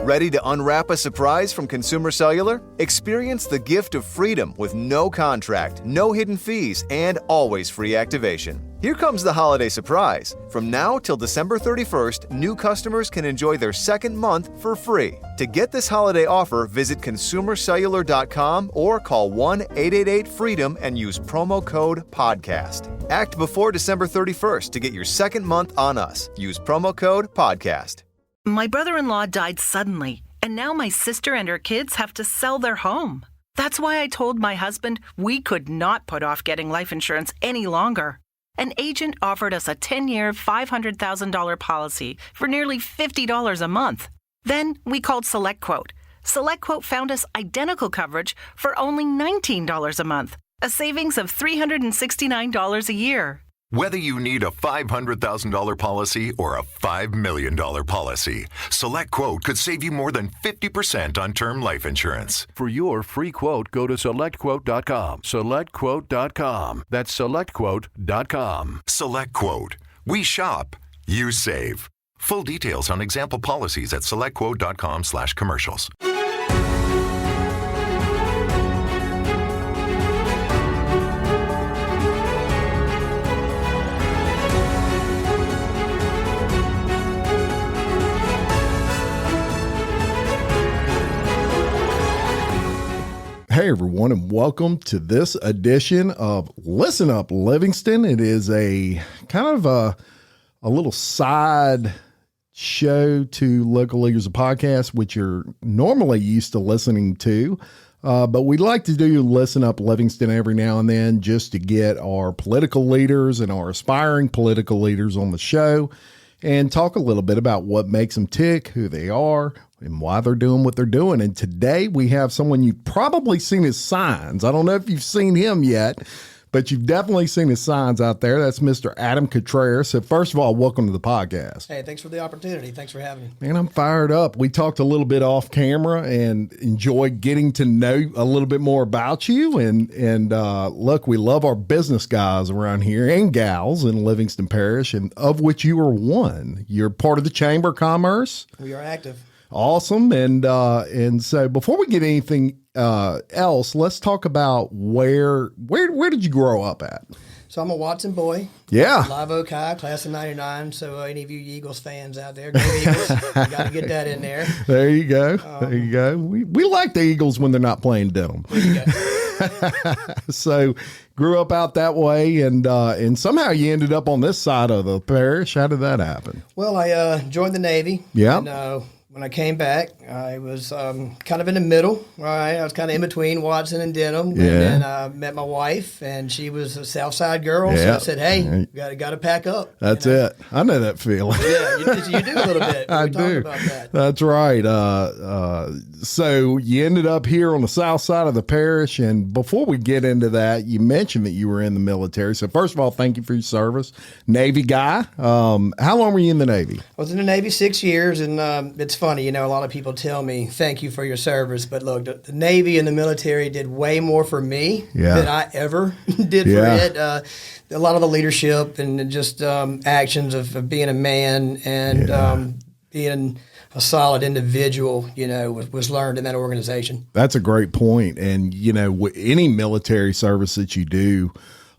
Ready to unwrap a surprise from Consumer Cellular? Experience the gift of freedom with no contract, no hidden fees, and always free activation. Here comes the holiday surprise. From now till December 31st, new customers can enjoy their second month for free. To get this holiday offer, visit consumercellular.com or call 1-888-FREEDOM and use promo code PODCAST. Act before December 31st to get your second month on us. Use promo code PODCAST. My brother-in-law died suddenly, and now my sister and her kids have to sell their home. That's why I told my husband we could not put off getting life insurance any longer. An agent offered us a 10-year, $500,000 policy for nearly $50 a month. Then we called SelectQuote. SelectQuote found us identical coverage for only $19 a month, a savings of $369 a year. Whether you need a $500,000 policy or a $5 million policy, SelectQuote could save you more than 50% on term life insurance. For your free quote, go to SelectQuote.com. SelectQuote.com. That's SelectQuote.com. SelectQuote. We shop, you save. Full details on example policies at SelectQuote.com/commercials. Hey everyone, and welcome to this edition of Listen Up Livingston. It is a kind of a little side show to Local Leaders, a podcast, which you're normally used to listening to. But we like to do Listen Up Livingston every now and then just to get our political leaders and our aspiring political leaders on the show and talk a little bit about what makes them tick, who they are, and why they're doing what they're doing. And today we have someone you've probably seen his signs. I don't know if you've seen him yet, but you've definitely seen his signs out there. That's Mr. Adam Cutrer. So first of all, welcome to the podcast. Hey, thanks for the opportunity. Thanks for having me. Man, I'm fired up. We talked a little bit off camera and enjoyed getting to know a little bit more about you. And look, we love our business guys around here and gals in Livingston Parish, and of which you are one. You're part of the Chamber of Commerce. We are active. Awesome. And so before we get anything else, let's talk about where did you grow up at? So I'm a Watson boy. Yeah. Live Oak High, class of 99. So any of you Eagles fans out there, go Eagles. Got to get that in there. There you go. There you go. We like the Eagles when they're not playing Denham. There you go. So grew up out that way, and somehow you ended up on this side of the parish. How did that happen? Well, I joined the Navy. Yeah. And, when I came back, I was kind of in the middle. Right, I was kind of in between Watson and Denham. Yeah. And then I met my wife, and she was a South Side girl. Yeah. So I said, "Hey, got to pack up." That's it. I know that feeling. Yeah, you do a little bit. I do. About that. That's right. So you ended up here on the south side of the parish, and before we get into that, you mentioned that you were in the military. So first of all, thank you for your service. Navy guy. How long were you in the Navy? I was in the Navy 6 years, and it's funny, a lot of people tell me, thank you for your service, but look, the Navy and the military did way more for me than I ever did for it. A lot of the leadership and just actions of being a man and being a solid individual, was learned in that organization. That's a great point. And, any military service that you do,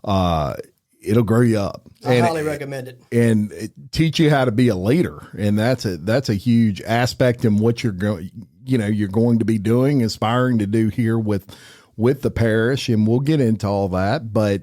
it'll grow you up. I highly recommend it. And teach you how to be a leader. And that's a huge aspect in what you're going to be doing, aspiring to do here with the parish. And we'll get into all that. But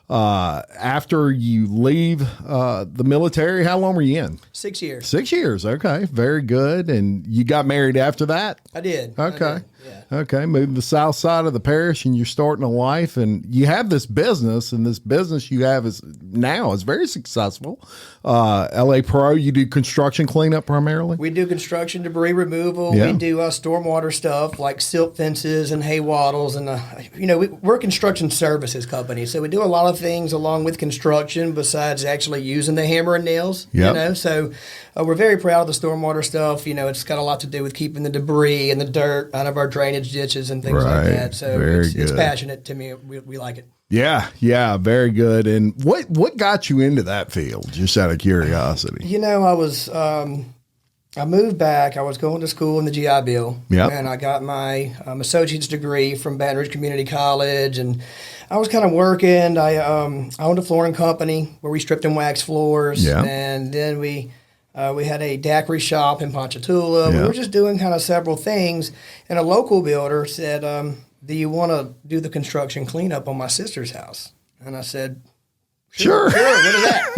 after you leave the military, how long were you in? 6 years. 6 years. Okay. Very good. And you got married after that? I did. Okay. I did. Yeah. Okay. Moved to the south side of the parish, and you're starting a life, and you have this business, and this business you have is very successful. LA Pro, you do construction cleanup primarily? We do construction debris removal. Yeah. We do stormwater stuff like silt fences and hay wattles. And, we're a construction services company. So we do a lot of things along with construction besides actually using the hammer and nails. Yep. So we're very proud of the stormwater stuff. It's got a lot to do with keeping the debris and the dirt out of our drainage ditches and things like that. So it's passionate to me. We like it. Yeah, very good. And what got you into that field, just out of curiosity? I was I moved back. I was going to school in the GI Bill, and I got my associate's degree from Baton Rouge Community College, and I was kind of working. I owned a flooring company where we stripped and waxed floors, and then we had a daiquiri shop in Ponchatoula. We were just doing kind of several things, and a local builder said, do you want to do the construction cleanup on my sister's house? And I said, Sure. What is that?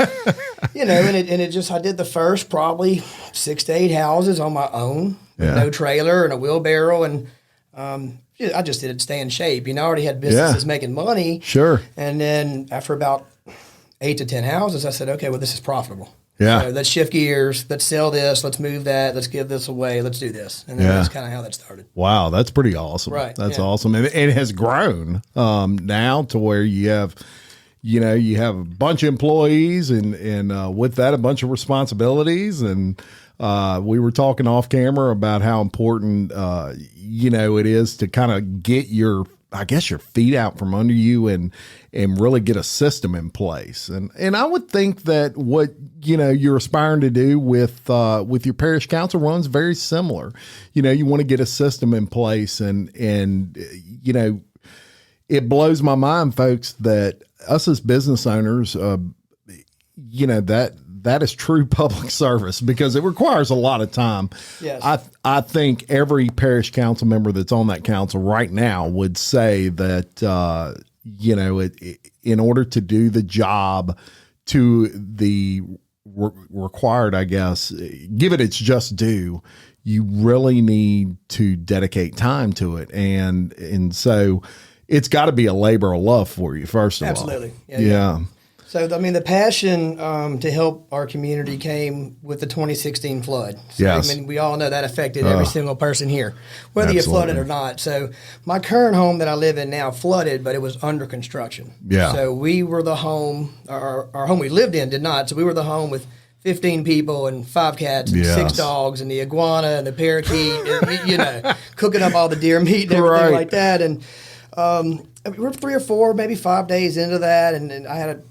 I did the first probably 6 to 8 houses on my own, with no trailer and a wheelbarrow, and I just did it to stay in shape. I already had businesses making money. Sure. And then after about 8 to 10 houses, I said, okay, well, this is profitable. Yeah. So let's shift gears. Let's sell this. Let's move that. Let's give this away. Let's do this. And then that's kind of how that started. Wow, that's pretty awesome. Right. That's awesome. And it has grown now to where you have a bunch of employees and with that, a bunch of responsibilities. And we were talking off camera about how important, it is to kind of get your feet out from under you and really get a system in place. And I would think that what, you're aspiring to do with your parish council runs very similar. You want to get a system in place and it blows my mind, folks, that us as business owners, that is true public service because it requires a lot of time. Yes. I think every parish council member that's on that council right now would say that, in order to do the job to the required, I guess, give it its just due, you really need to dedicate time to it. And so it's got to be a labor of love for you, first of all. Absolutely. Yeah. So, the passion to help our community came with the 2016 flood. So, yes. we all know that affected every single person here, whether you flooded or not. So, my current home that I live in now flooded, but it was under construction. Yeah. So, we were the home, our home we lived in did not. So, we were the home with 15 people and 5 cats and 6 dogs and the iguana and the parakeet, and, cooking up all the deer meat and everything like that. And we were 3 or 4, maybe 5 days into that, and I had a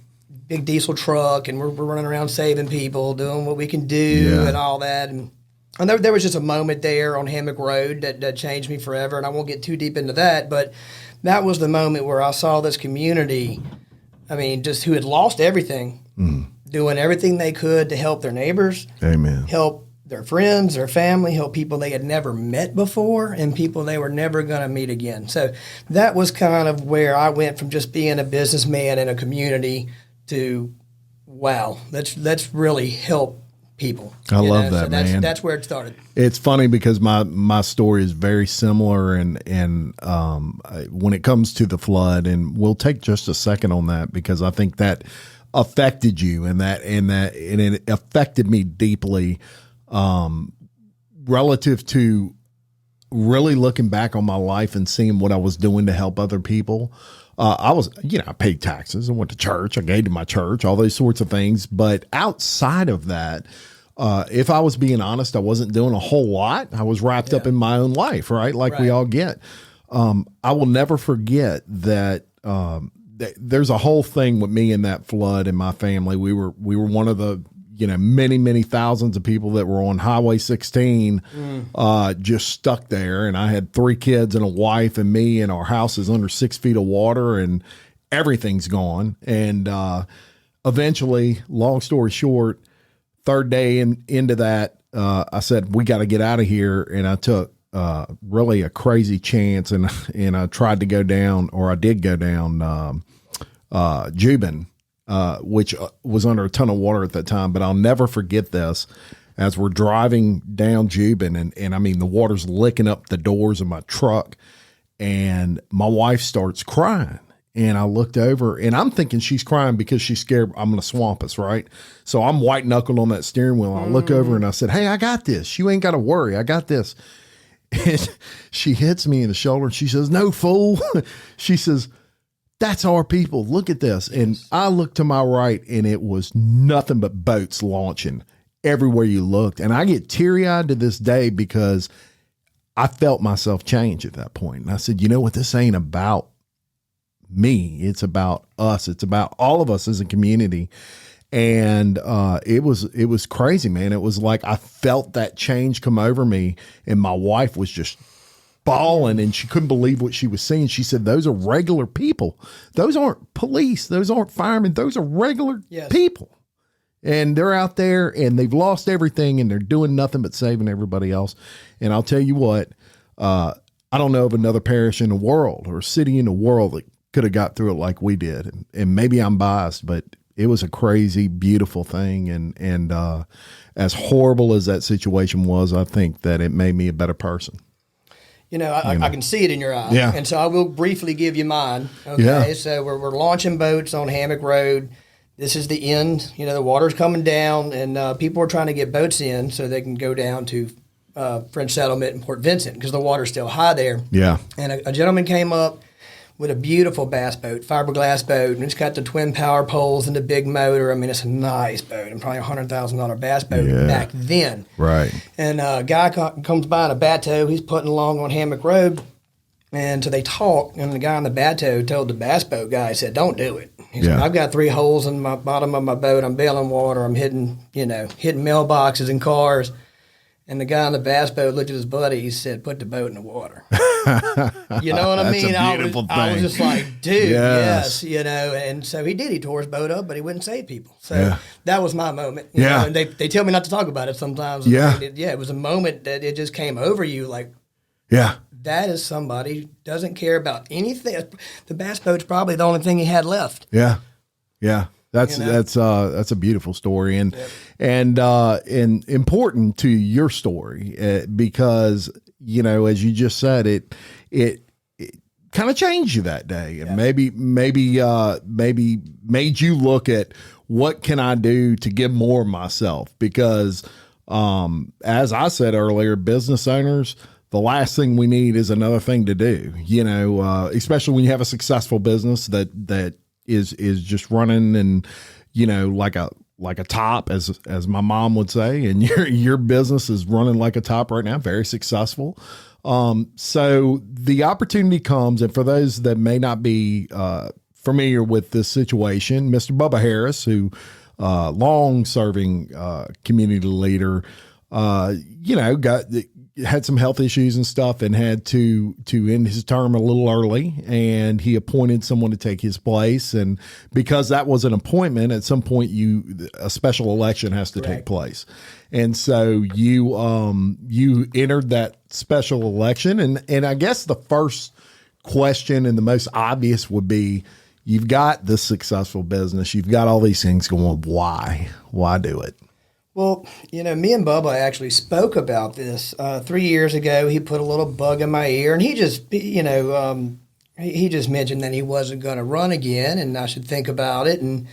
big diesel truck, and we're running around saving people, doing what we can do and all that. And there was just a moment there on Hammock Road that changed me forever, and I won't get too deep into that, but that was the moment where I saw this community, just who had lost everything, doing everything they could to help their neighbors, help their friends, their family, help people they had never met before and people they were never going to meet again. So that was kind of where I went from just being a businessman in a community to, wow, let's really help people. I love that, man. That's where it started. It's funny because my story is very similar, and when it comes to the flood, and we'll take just a second on that because I think that affected you, and it affected me deeply, relative to really looking back on my life and seeing what I was doing to help other people. I paid taxes, I went to church, I gave to my church, all those sorts of things. But outside of that, if I was being honest, I wasn't doing a whole lot. I was wrapped up in my own life, right? Like we all get. I will never forget that there's a whole thing with me in that flood in my family. We were one of the many, many thousands of people that were on Highway 16, just stuck there. And I had 3 kids and a wife and me, and our house is under 6 feet of water and everything's gone. And eventually, long story short, 3rd day into that, I said, we got to get out of here. And I took really a crazy chance, and I tried to go down, or I did go down Jubin, which was under a ton of water at that time. But I'll never forget this. As we're driving down Jubin, and the water's licking up the doors of my truck, and my wife starts crying. And I looked over, and I'm thinking she's crying because she's scared I'm going to swamp us, right? So I'm white-knuckled on that steering wheel. I look over, and I said, hey, I got this. You ain't got to worry. I got this. And she hits me in the shoulder, and she says, no, fool. She says, that's our people. Look at this. And I looked to my right, and it was nothing but boats launching everywhere you looked. And I get teary-eyed to this day because I felt myself change at that point. And I said, you know what? This ain't about me. It's about us. It's about all of us as a community. And it was crazy, man. It was like I felt that change come over me, and my wife was just bawling, and she couldn't believe what she was seeing. She said, "Those are regular people. Those aren't police. Those aren't firemen. Those are regular people." And they're out there and they've lost everything and they're doing nothing but saving everybody else. And I'll tell you what, I don't know of another parish in the world or city in the world that could have got through it like we did. And maybe I'm biased, but it was a crazy, beautiful thing. And as horrible as that situation was, I think that it made me a better person. I can see it in your eye. Yeah. And so I will briefly give you mine. Okay. Yeah. So we're launching boats on Hammock Road. This is the end. The water's coming down, and people are trying to get boats in so they can go down to French Settlement in Port Vincent because the water's still high there. Yeah. And a gentleman came up with a beautiful bass boat, fiberglass boat, and it's got the twin power poles and the big motor. I mean, it's a nice boat and probably $100,000 bass boat back then. Right. And a guy comes by in a bateau. He's putting along on Hammock Road. And so they talked, and the guy on the bateau told the bass boat guy, he said, "Don't do it." He said, "I've got 3 holes in my bottom of my boat. I'm bailing water. I'm hitting mailboxes and cars." And the guy on the bass boat looked at his buddy. He said, "Put the boat in the water." You know what I mean? That's a beautiful thing. I was just like, dude, yes. And so he did. He tore his boat up, but he wouldn't save people. So that was my moment. You know, and they tell me not to talk about it sometimes. It was a moment that it just came over you like, that is somebody who doesn't care about anything. The bass boat's probably the only thing he had left. Yeah. That's a beautiful story and important to your story because as you just said it kind of changed you that day and maybe made you look at what can I do to give more of myself because as I said earlier, business owners, the last thing we need is another thing to do, especially when you have a successful business that is just running and, like a top as my mom would say, and your business is running like a top right now, very successful. So the opportunity comes, and for those that may not be familiar with this situation, Mr. Bubba Harris, who long serving community leader, had some health issues and stuff and had to end his term a little early, and he appointed someone to take his place. And because that was an appointment, at some point a special election has to take place. And so you entered that special election. And I guess the first question and the most obvious would be, you've got this successful business, you've got all these things going. Why do it? Well, me and Bubba actually spoke about this 3 years ago. He put a little bug in my ear, and he just, he just mentioned that he wasn't going to run again, and I should think about it. And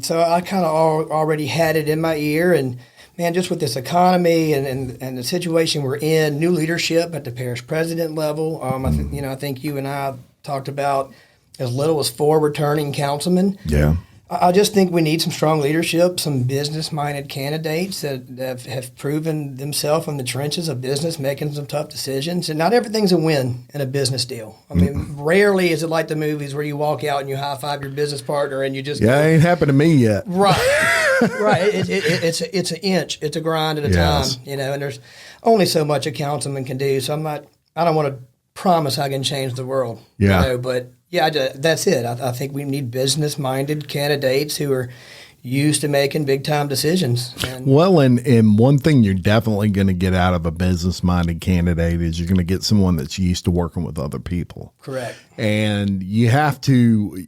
so I kind of already had it in my ear. And man, just with this economy and the situation we're in, new leadership at the parish president level. I think you and I talked about as little as 4 returning councilmen. Yeah. I just think we need some strong leadership, some business-minded candidates that have proven themselves in the trenches of business, making some tough decisions. And not everything's a win in a business deal. I mean, rarely is it like the movies where you walk out and you high-five your business partner and you just it ain't happened to me yet. Right. Right. It's an inch. It's a grind at a time. And there's only so much a councilman can do. So I don't want to promise I can change the world. But that's it. I think we need business-minded candidates who are used to making big-time decisions. And one thing you're definitely going to get out of a business-minded candidate is you're going to get someone that's used to working with other people. Correct. And you have to,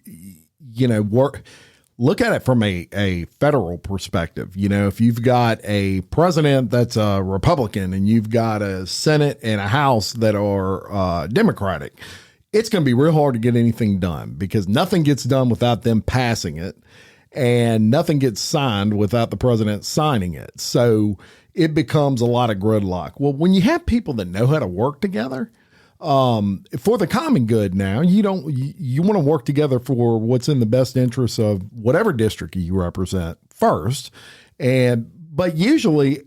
look at it from a federal perspective. If you've got a president that's a Republican and you've got a Senate and a House that are Democratic, it's going to be real hard to get anything done because nothing gets done without them passing it, and nothing gets signed without the president signing it. So it becomes a lot of gridlock. Well, when you have people that know how to work together for the common good, now you want to work together for what's in the best interest of whatever district you represent first. But usually,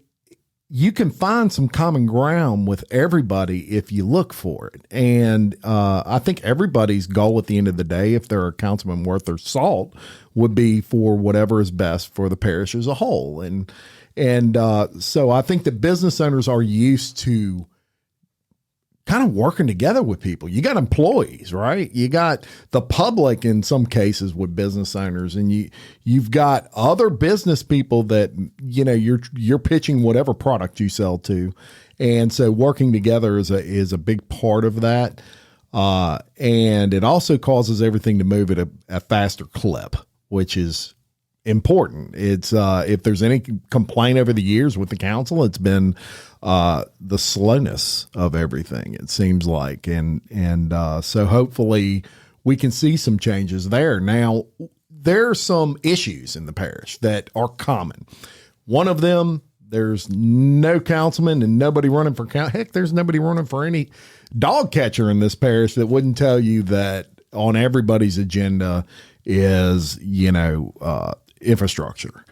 you can find some common ground with everybody if you look for it. And I think everybody's goal at the end of the day, if they're a councilman worth their salt, would be for whatever is best for the parish as a whole. And so I think that business owners are used to kind of working together with people. You got employees, right? You got the public in some cases with business owners, and you've got other business people that, you know, you're pitching whatever product you sell to. And so working together is a big part of that. And it also causes everything to move at a faster clip, which is important. It's if there's any complaint over the years with the council, it's been the slowness of everything, it seems like. And so hopefully we can see some changes there. Now, there are some issues in the parish that are common. One of them, there's no councilman and nobody running for heck, there's nobody running for any dog catcher in this parish that wouldn't tell you that on everybody's agenda is, infrastructure.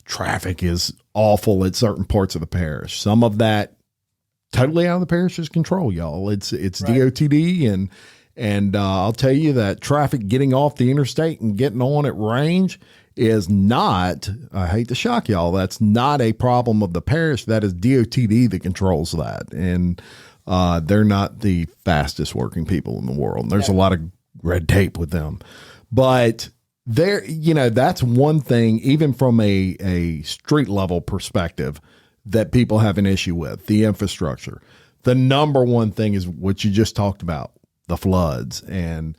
Traffic is awful at certain parts of the parish. Some of that totally out of the parish's control, y'all. It's right. DOTD, and I'll tell you that traffic getting off the interstate and getting on at range is not, I hate to shock y'all, that's not a problem of the parish. That is DOTD that controls that. And they're not the fastest working people in the world. There's a lot of red tape with them. But there, that's one thing, even from a street level perspective, that people have an issue with, the infrastructure. The number one thing is what you just talked about, the floods and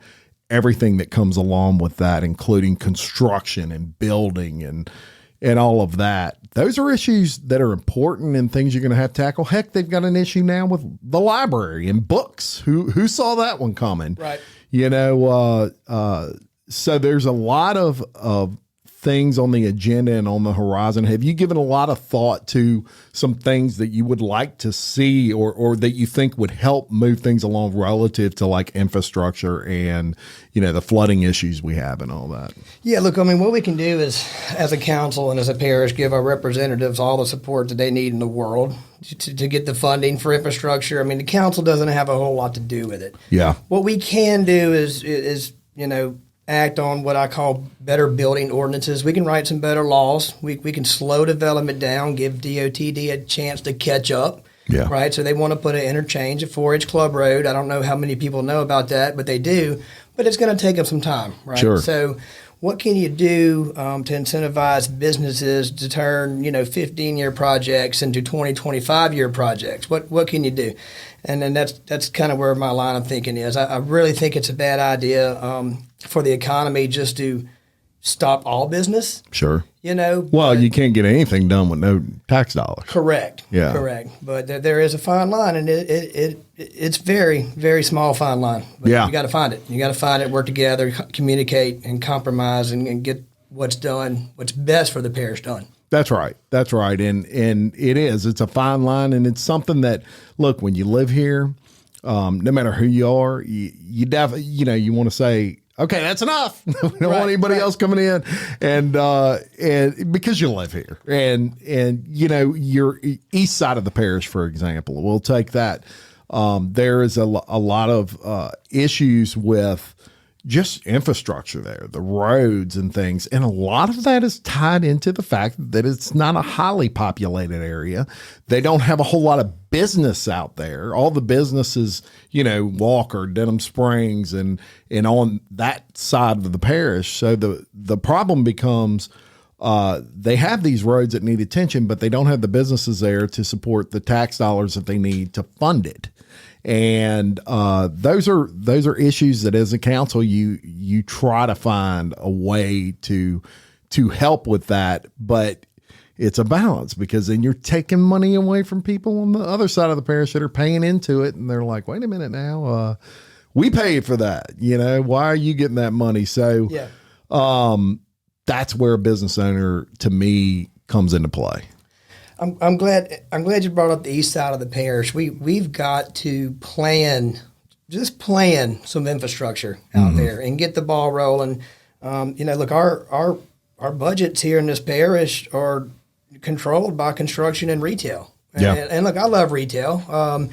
everything that comes along with that, including construction and building and all of that. Those are issues that are important and things you're going to have to tackle. Heck, they've got an issue now with the library and books. Who saw that one coming? Right. So there's a lot of things on the agenda and on the horizon. Have you given a lot of thought to some things that you would like to see or that you think would help move things along relative to like infrastructure and, the flooding issues we have and all that? Yeah, look, what we can do is, as a council and as a parish, give our representatives all the support that they need in the world to get the funding for infrastructure. The council doesn't have a whole lot to do with it. Yeah. What we can do is act on what I call better building ordinances. We can write some better laws. We can slow development down, give DOTD a chance to catch up. Yeah. Right. So they want to put an interchange at 4H Club Road. I don't know how many people know about that, but they do. But it's going to take them some time, right? Sure. So what can you do to incentivize businesses to turn, 15-year projects into 20, 25-year projects? What can you do? And then that's kind of where my line of thinking is. I really think it's a bad idea for the economy just to stop all business. Sure. Well, you can't get anything done with no tax dollars. Correct. Yeah. Correct. But there is a fine line, and it's very, very small fine line. But yeah. You got to find it. You got to find it, work together, communicate, and compromise, and get what's best for the parish done. That's right. That's right. And it is. It's a fine line, and it's something that, look, when you live here, no matter who you are, you definitely, you want to say, okay, that's enough. We don't want anybody else coming in, and because you live here, and your east side of the parish, for example, we'll take that. There is a lot of issues with just infrastructure there, the roads and things. And a lot of that is tied into the fact that it's not a highly populated area. They don't have a whole lot of business out there. All the businesses, Walker, Denham Springs, and on that side of the parish. So the problem becomes they have these roads that need attention, but they don't have the businesses there to support the tax dollars that they need to fund it. And those are issues that as a council you try to find a way to help with that, but it's a balance, because then you're taking money away from people on the other side of the parish that are paying into it, and they're like, wait a minute now, we paid for that, why are you getting that money? So that's where a business owner to me comes into play. I'm glad you brought up the east side of the parish. We've got to plan some infrastructure out there and get the ball rolling. Look, our budgets here in this parish are controlled by construction and retail. And look, I love retail.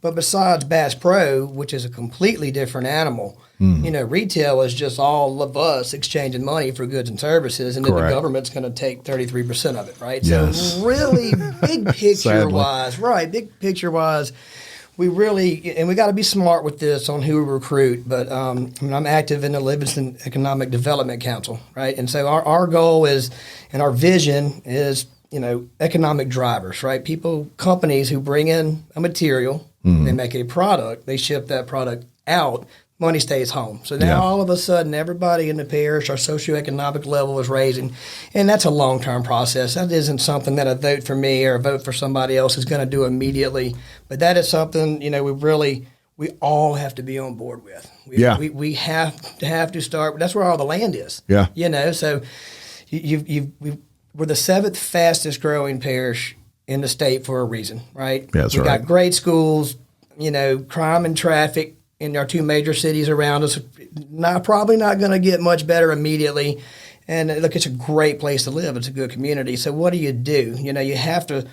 But besides Bass Pro, which is a completely different animal, retail is just all of us exchanging money for goods and services, and then the government's going to take 33% of it, right? Yes. So really, big picture-wise, we really, and we got to be smart with this on who we recruit, but I'm active in the Livingston Economic Development Council, right? And so our goal is, and our vision is, economic drivers, right? Companies who bring in a material, they make a product, they ship that product out, money stays home. So now all of a sudden, everybody in the parish, our socioeconomic level is raising, and that's a long-term process. That isn't something that a vote for me or a vote for somebody else is going to do immediately, but that is something, we all have to be on board with. We have to start. That's where all the land is. Yeah. So we're the 7th fastest growing parish in the state for a reason, right? Yeah, that's we right. got great schools, crime and traffic in our 2 major cities around us, probably not going to get much better immediately. And look, it's a great place to live. It's a good community. So what do? You have to,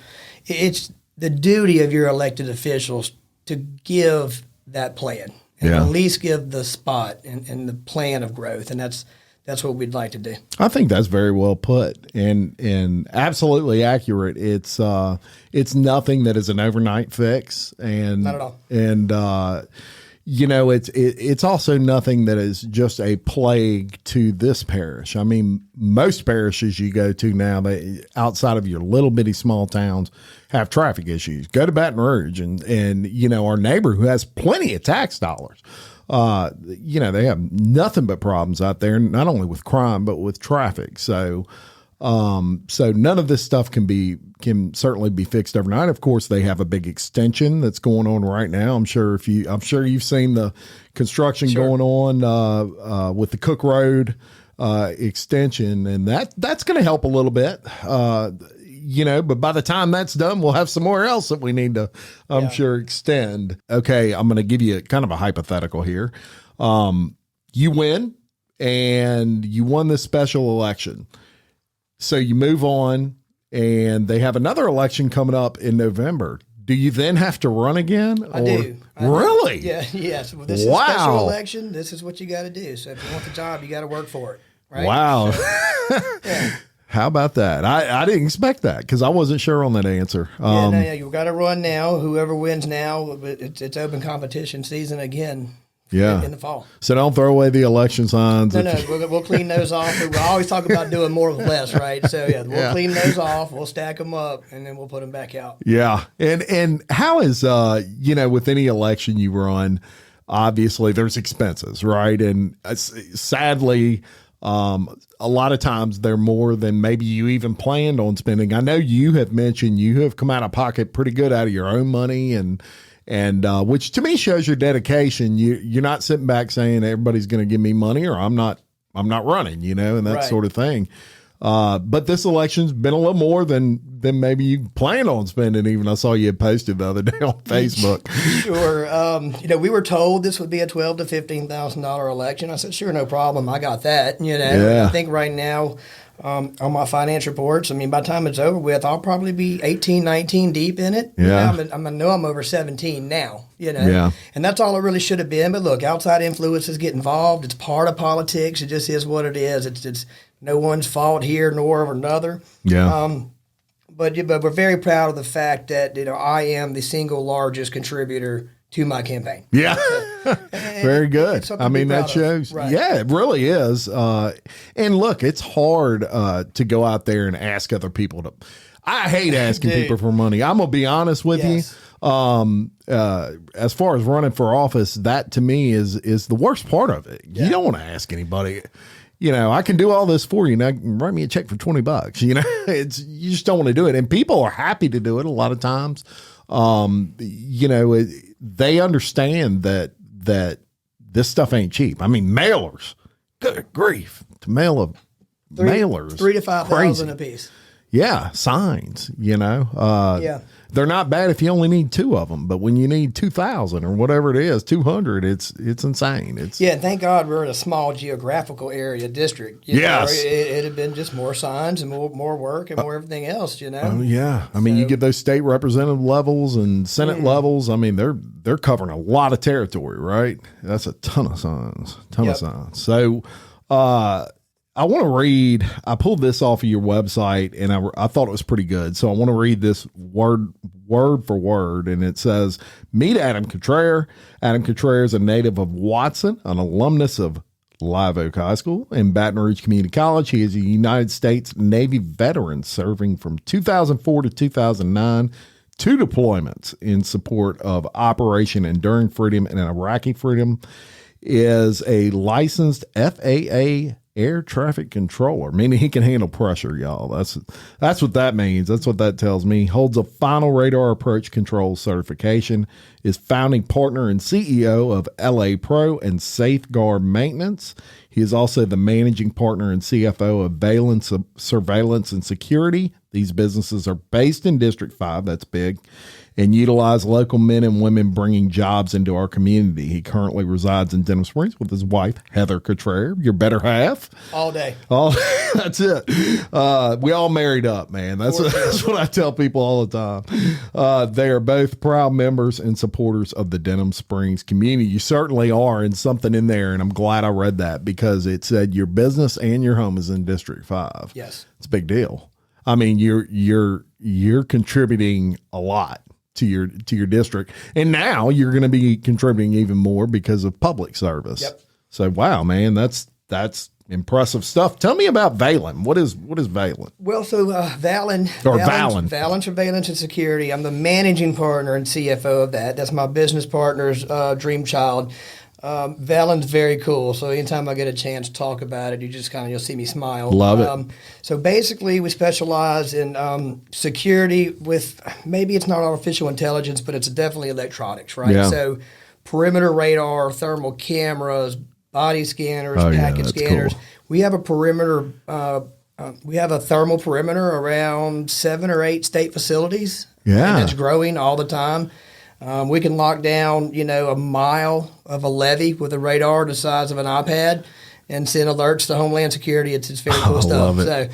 it's the duty of your elected officials to give that plan and at least give the spot and the plan of growth. And that's what we'd like to do. I think that's very well put and absolutely accurate. It's nothing that is an overnight fix, and not at all. And it's also nothing that is just a plague to this parish. I mean, most parishes you go to now, outside of your little bitty small towns, have traffic issues. Go to Baton Rouge and our neighbor who has plenty of tax dollars. They have nothing but problems out there, not only with crime, but with traffic. So none of this stuff can certainly be fixed overnight. Of course, they have a big extension that's going on right now. I'm sure you've seen the construction going on, with the Cook Road, extension, and that's going to help a little bit. But by the time that's done, we'll have somewhere else that we need to, I'm sure, extend. Okay, I'm going to give you kind of a hypothetical here. You win, and you won this special election. So you move on, and they have another election coming up in November. Do you then have to run again? I do. Really? Yeah, yes. Well, this is a special election. This is what you got to do. So if you want the job, you got to work for it. Right? Wow. So, how about that? I didn't expect that because I wasn't sure on that answer. You got to run now. Whoever wins now, it's open competition season again. Yeah, in the fall. So don't throw away the election signs. No, we'll clean those off. We always talk about doing more with less, right? So we'll clean those off. We'll stack them up, and then we'll put them back out. Yeah, and how is with any election you run, obviously there's expenses, right? And sadly, a lot of times they're more than maybe you even planned on spending. I know you have mentioned you have come out of pocket pretty good out of your own money, and which to me shows your dedication. You're not sitting back saying everybody's going to give me money or I'm not running, and that sort of thing. But this election's been a little more than maybe you planned on spending. Even I saw you had posted the other day on Facebook. Sure. We were told this would be a $12,000 to $15,000 election. I said, sure, no problem. I got that. I think right now, on my finance reports, by the time it's over with, I'll probably be 18, 19 deep in it. Yeah. I know I'm over 17 now, and that's all it really should have been. But look, outside influences get involved. It's part of politics. It just is what it is. It's no one's fault here nor of another. Yeah. But we're very proud of the fact that, I am the single largest contributor to my campaign. Yeah. Very good. That shows. Right. Yeah, it really is. And look, it's hard to go out there and ask other people to. I hate asking people for money. I'm going to be honest with you. As far as running for office, that to me is the worst part of it. Yeah. You don't want to ask anybody. I can do all this for you. Now write me a check for $20. You just don't want to do it. And people are happy to do it a lot of times. They understand that this stuff ain't cheap. Mailers, good grief, to mail mailers, 3,000 to 5,000 a piece. Yeah, signs. they're not bad if you only need 2 of them, but when you need 2,000 or whatever it is, 200, it's insane. Thank God we're in a small geographical area district. It had been just more signs and more work and more everything else, I mean, you get those state representative levels and Senate levels. I mean, they're covering a lot of territory, right? That's a ton of signs, of signs. So, I want to read, I pulled this off of your website and I thought it was pretty good. So I want to read this word for word. And it says, meet Adam Cutrer. Adam Cutrer is a native of Watson, an alumnus of Live Oak High School and Baton Rouge Community College. He is a United States Navy veteran serving from 2004 to 2009, 2 deployments in support of Operation Enduring Freedom and Iraqi Freedom, is a licensed FAA air traffic controller, meaning he can handle pressure, y'all. That's what that means. That's what that tells me. Holds a final radar approach control certification, is founding partner and CEO of LA Pro and Safeguard Maintenance. He is also the managing partner and CFO of Valence Surveillance and Security. These businesses are based in District 5, that's big, and utilize local men and women bringing jobs into our community. He currently resides in Denham Springs with his wife, Heather Cutrer, your better half. All day. That's it. We all married up, man. That's what I tell people all the time. They are both proud members and supporters of the Denham Springs community. You certainly are, and something in there, and I'm glad I read that because it said your business and your home is in District 5. Yes. It's a big deal. I mean, you're contributing a lot to your district, and now you're going to be contributing even more because of public service. Yep. So, wow, man, that's impressive stuff. Tell me about Valent. What is Valent? Well, so Valent Surveillance and Security. I'm the managing partner and CFO of that. That's my business partner's dream child. Valent's very cool. So anytime I get a chance to talk about it, you'll see me smile. Love it. So basically we specialize in security with, maybe it's not artificial intelligence, but it's definitely electronics, right? Yeah. So perimeter radar, thermal cameras, body scanners, packet scanners. Cool. We have a perimeter, we have a thermal perimeter around 7 or 8 state facilities. Yeah. And it's growing all the time. We can lock down, a mile of a levee with a radar the size of an iPad and send alerts to Homeland Security. It's very cool stuff. Love it. So,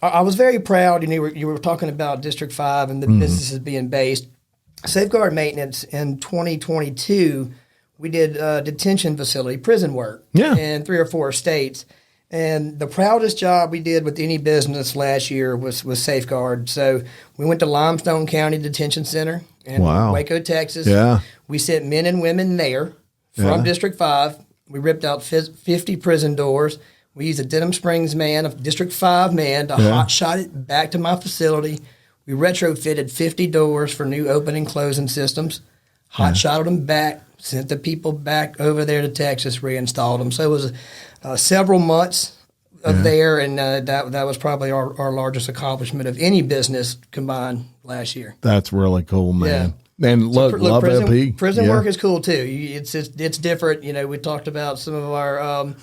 I was very proud. You were talking about District 5 and the businesses being based. Safeguard Maintenance in 2022, we did detention facility, prison work in 3 or 4 states. And the proudest job we did with any business last year was Safeguard. So we went to Limestone County Detention Center in Waco, Texas. Yeah. We sent men and women there from District 5. We ripped out 50 prison doors. We used a Denham Springs man, a District 5 man, to hotshot it back to my facility. We retrofitted 50 doors for new open and closing systems, hotshotted them back, sent the people back over there to Texas, reinstalled them. So it was several months of there, and that was probably our largest accomplishment of any business combined last year. That's really cool, man. Yeah. And look, love prison, LP. Prison work is cool too. It's different. We talked about some of our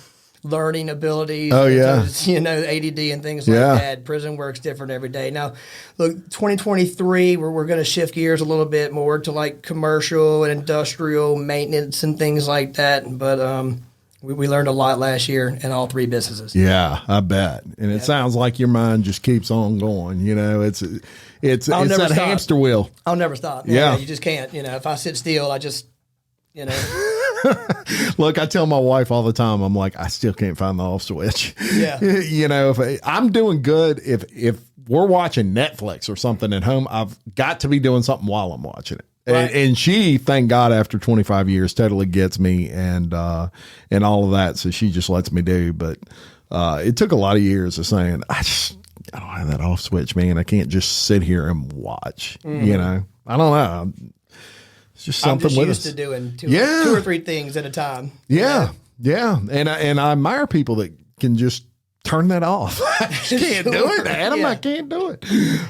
learning abilities. Oh yeah. ADD and things like that. Prison work's different every day. Now, look, 2023, we're going to shift gears a little bit more to like commercial and industrial maintenance and things like that. But we learned a lot last year in all 3 businesses. Yeah, I bet. And it sounds like your mind just keeps on going. It's that hamster wheel. I'll never stop. Yeah. You just can't. If I sit still, I just, Look, I tell my wife all the time, I'm like, I still can't find the off switch. Yeah. If I'm doing good, if we're watching Netflix or something at home, I've got to be doing something while I'm watching it. Right. And she, thank God, after 25 years, totally gets me and all of that. So she just lets me do. But it took a lot of years of saying, I don't have that off switch, man. I can't just sit here and watch. I don't know. It's just something I'm with just used to doing two or three things at a time. Yeah. And I admire people that can just turn that off. I can't do it, Adam. I can't do it.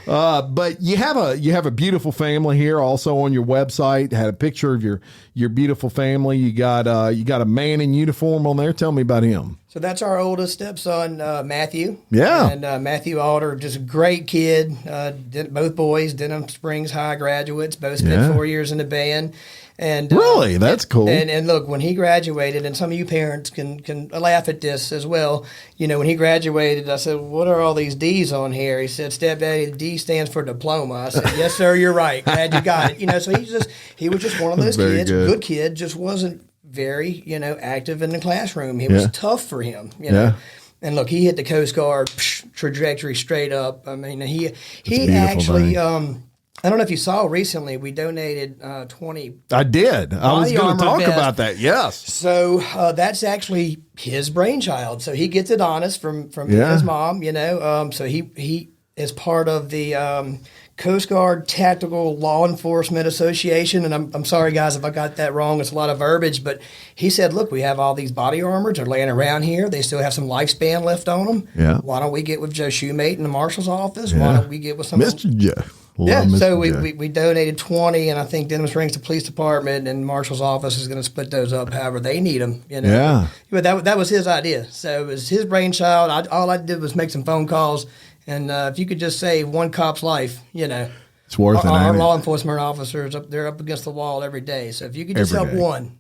But you have a beautiful family here. Also on your website, had a picture of your beautiful family. You got a man in uniform on there. Tell me about him. So that's our oldest stepson, Matthew. Yeah. And Matthew Alder, just a great kid. Both boys, Denham Springs High graduates, both spent 4 years in the band. And really, that's cool. And look, when he graduated, and some of you parents can laugh at this as well. When he graduated, I said, "What are all these D's on here?" He said, "Stepdaddy, the D stands for diploma." I said, "Yes, sir, you're right. Glad you got it." So he was just one of those kids, good kid, just wasn't very active in the classroom. It was tough for him. And look, he hit the Coast Guard trajectory straight up. I mean, he actually. I don't know if you saw recently, we donated 20. I did. I was going to talk about that. Yes. So that's actually his brainchild. So he gets it honest from his mom. So he is part of the Coast Guard Tactical Law Enforcement Association. And I'm sorry, guys, if I got that wrong. It's a lot of verbiage. But he said, look, we have all these body armors. They're laying around here. They still have some lifespan left on them. Yeah. Why don't we get with Joe Shoemate in the marshal's office? Why don't we get with some Mr. Joe? So we donated 20, and I think Denham Springs, the police department and marshal's office is going to split those up however they need them. Yeah. But that was his idea. So it was his brainchild. All I did was make some phone calls, and if you could just save one cop's life, it's worth it. Our law enforcement officers they're up against the wall every day. So if you could just help one,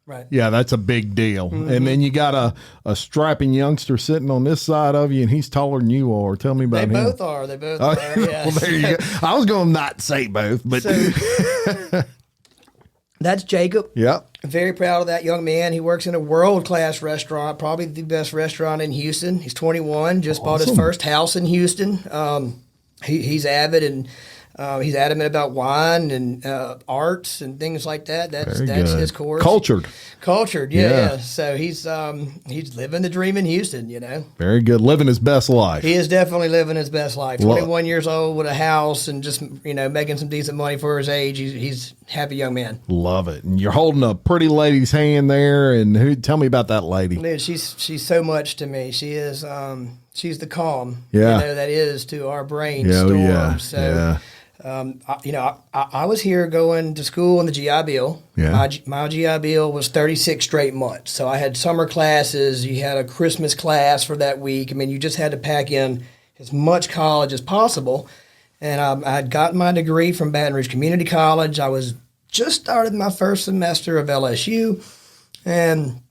right. Yeah, that's a big deal. Mm-hmm. And then you got a strapping youngster sitting on this side of you, and he's taller than you are. Tell me about him. They both are. Yeah. Well, there you go. I was going to not say both, but. That's Jacob. Yeah. Very proud of that young man. He works in a world-class restaurant, probably the best restaurant in Houston. He's 21, just bought his first house in Houston. He's avid and he's adamant about wine and arts and things like that. That's his course. Cultured, yeah. So he's living the dream in Houston, Very good. Living his best life. He is definitely living his best life. 21 years old with a house and just, making some decent money for his age. He's a happy young man. Love it. And you're holding a pretty lady's hand there. And tell me about that lady. Dude, she's so much to me. She is, she's the calm, that is to our brainstorm. I was here going to school on the GI Bill. Yeah. My GI Bill was 36 straight months. So I had summer classes. You had a Christmas class for that week. I mean, you just had to pack in as much college as possible. And I had gotten my degree from Baton Rouge Community College. I was just started my first semester of LSU, and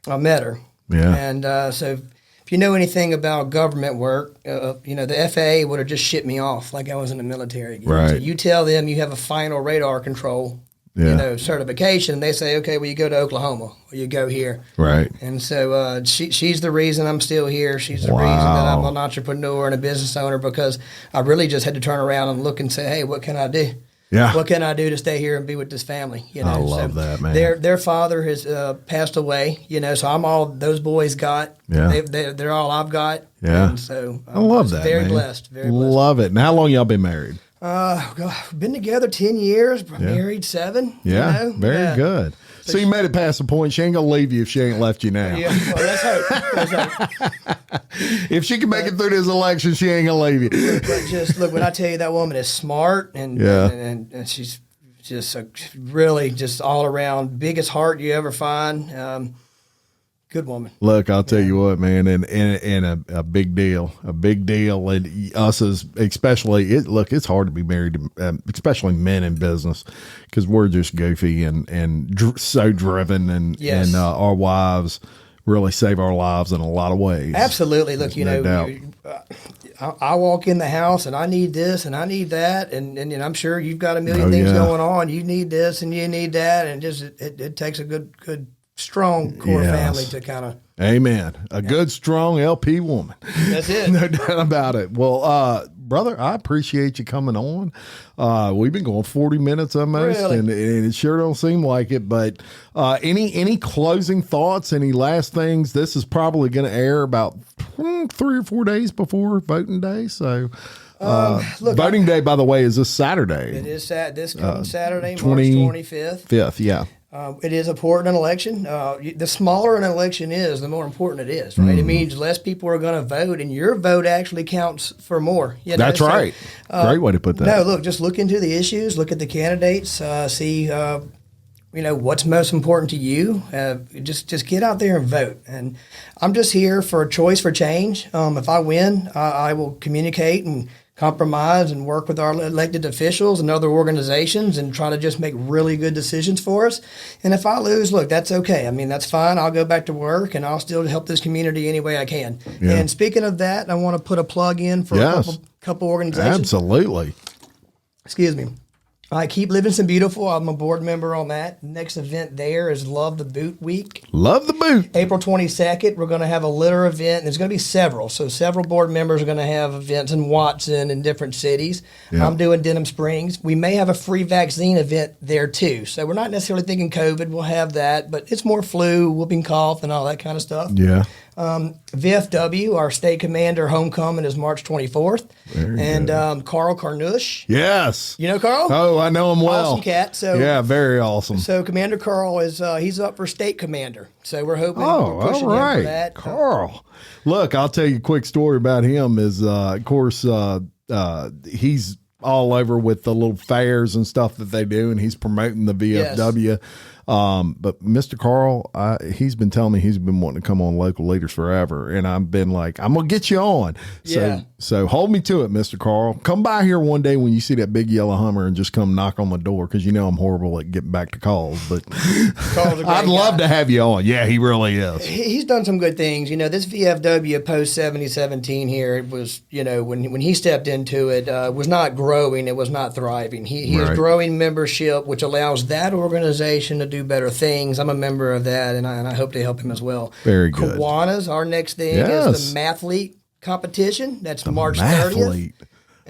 I met her. Yeah. And so if you know anything about government work, the FAA would have just shipped me off like I was in the military again. Right. So you tell them you have a final radar control, certification, and they say, okay, well, you go to Oklahoma or you go here. Right. And so she's the reason I'm still here. She's the reason that I'm an entrepreneur and a business owner, because I really just had to turn around and look and say, hey, what can I do? Yeah. What can I do to stay here and be with this family? I love that, man. Their father has passed away, so I'm all those boys got. Yeah. They're all I've got. Yeah. And so I love that, very man. Blessed. Very blessed. Love it. And how long y'all been married? Been together 10 years, married 7. Yeah, very good. So you made it past the point. She ain't going to leave you if she ain't left you now. Yeah, well, let's hope. If she can make it through this election, she ain't going to leave you. But just look, when I tell you that woman is smart and she's just really just all around biggest heart you ever find. Good woman. Look, I'll tell you what, man, and a big deal, and us as especially. It's hard to be married, especially men in business, because we're just goofy and so driven, and our wives really save our lives in a lot of ways. Absolutely. Look, I walk in the house and I need this and I need that, and I'm sure you've got a million things going on. You need this and you need that, and just it takes a good. Strong core family to kind of. Amen. A good, strong LP woman. That's it. No doubt about it. Well, brother, I appreciate you coming on. We've been going 40 minutes almost, really? and it sure don't seem like it. But any closing thoughts, any last things? This is probably going to air about 3 or 4 days before voting day. So voting day, by the way, is this Saturday. It is this coming Saturday, March 25th. 5th, yeah. It is important in an election. The smaller an election is, the more important it is, right? It means less people are going to vote, and your vote actually counts for more. You know? That's right. Great way to put that. No, look, just look into the issues, look at the candidates, see, what's most important to you. Just get out there and vote. And I'm just here for a choice for change. If I win, I will communicate and compromise and work with our elected officials and other organizations and try to just make really good decisions for us. And if I lose, look, that's okay. I mean, that's fine. I'll go back to work and I'll still help this community any way I can. Yeah. And speaking of that, I want to put a plug in for a couple organizations. Absolutely. Excuse me. I Keep Livingston Beautiful. I'm a board member on that. Next event there is Love the Boot Week. Love the Boot. April 22nd, we're going to have a litter event. There's going to be several. So several board members are going to have events in Watson and different cities. Yeah. I'm doing Denham Springs. We may have a free vaccine event there too. So we're not necessarily thinking COVID. We'll have that, but it's more flu, whooping cough, and all that kind of stuff. Yeah. VFW, our state commander homecoming is March 24th. And Carl Carnouche. Yes. You know Carl? Oh, I know him well. Awesome cat. So yeah, very awesome. So Commander Carl is he's up for state commander. So we're hoping we're pushing him for that. Carl. Look, I'll tell you a quick story about him is of course he's all over with the little fairs and stuff that they do, and he's promoting the VFW. Yes. But Mr. Carl, he's been telling me he's been wanting to come on Local Leaders forever, and I've been like, I'm gonna get you on. So hold me to it, Mr. Carl. Come by here one day when you see that big yellow Hummer and just come knock on the door, because you know I'm horrible at getting back to calls. But I'd love to have you on. Yeah, he really is. He's done some good things. You know, this VFW post 7017 here, it was, you know, when he stepped into it, was not growing. It was not thriving. He is growing membership, which allows that organization to do better things. I'm a member of that, and I hope to help him as well. Very good. Kiwanis, our next thing is the Mathlete competition. That's March 30th.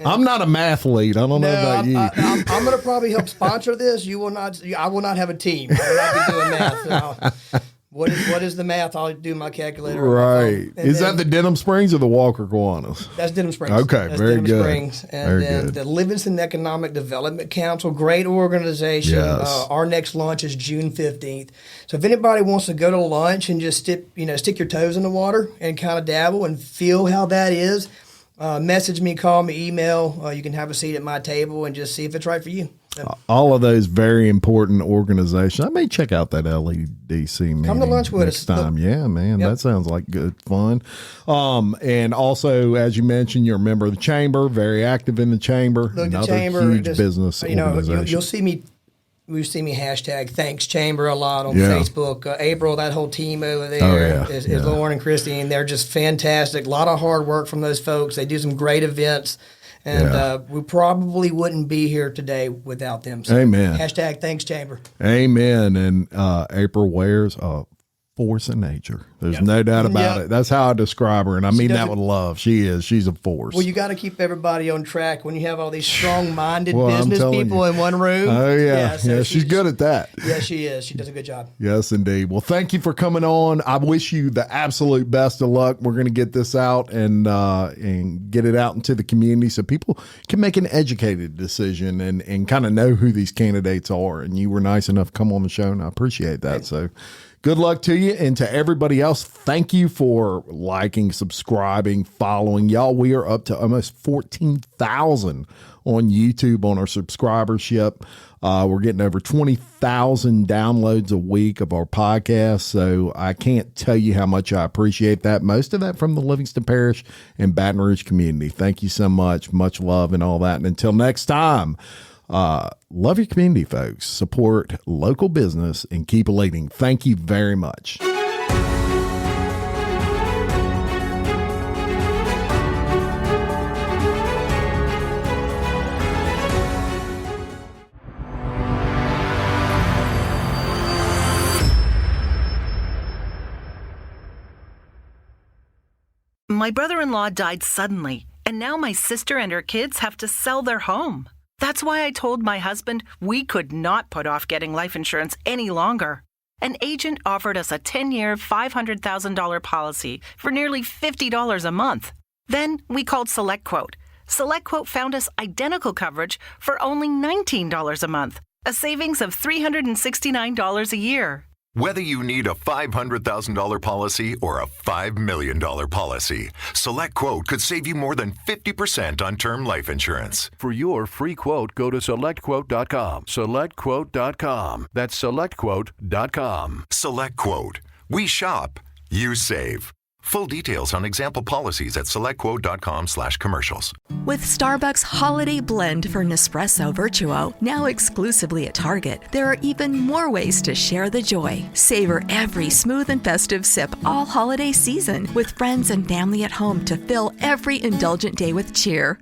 I'm not a mathlete. I don't know about you. I'm going to probably help sponsor this. You will not. I will not have a team. I will not be doing math. So what is the math? I'll do my calculator. Right. Is that the Denham Springs or the Walker Kiwanis? That's Denham Springs. Okay, that's very Denham good. Springs. And then the Livingston Economic Development Council, great organization. Yes. Our next launch is June 15th. So if anybody wants to go to lunch and just stick your toes in the water and kind of dabble and feel how that is, message me, call me, email. You can have a seat at my table and just see if it's right for you. So. All of those very important organizations. I may check out that LEDC meeting. Come to lunch with us next time. Yeah, man, that sounds like good fun. And also, as you mentioned, you're a member of the chamber, very active in the chamber. Look, another the chamber, huge business organization. You'll see me. You see me hashtag Thanks Chamber a lot on Facebook. April, that whole team over there is Lauren and Christine. They're just fantastic. A lot of hard work from those folks. They do some great events. And we probably wouldn't be here today without them. So amen. Hashtag Thanks Chamber. Amen. And April wears a force of nature. There's no doubt about it. That's how I describe her, and I mean that with love. She's a force. Well, you got to keep everybody on track when you have all these strong-minded business people in one room. Oh, yeah. She's good at that. Yeah, she is. She does a good job. Yes, indeed. Well, thank you for coming on. I wish you the absolute best of luck. We're going to get this out and get it out into the community so people can make an educated decision and kind of know who these candidates are. And you were nice enough to come on the show, and I appreciate that. So good luck to you, and to everybody else, thank you for liking, subscribing, following. Y'all, we are up to almost 14,000 on YouTube on our subscribership. We're getting over 20,000 downloads a week of our podcast, so I can't tell you how much I appreciate that. Most of that from the Livingston Parish and Baton Rouge community. Thank you so much. Much love and all that. And until next time, love your community, folks. Support local business and keep leading. Thank you very much. My brother-in-law died suddenly, and now my sister and her kids have to sell their home. That's why I told my husband we could not put off getting life insurance any longer. An agent offered us a 10-year, $500,000 policy for nearly $50 a month. Then we called SelectQuote. SelectQuote found us identical coverage for only $19 a month. a savings of $369 a year. Whether you need a $500,000 policy or a $5 million policy, SelectQuote could save you more than 50% on term life insurance. For your free quote, go to SelectQuote.com. SelectQuote.com. That's SelectQuote.com. SelectQuote. We shop, you save. Full details on example policies at SelectQuote.com/commercials. With Starbucks Holiday Blend for Nespresso Virtuo, now exclusively at Target, there are even more ways to share the joy. Savor every smooth and festive sip all holiday season with friends and family at home to fill every indulgent day with cheer.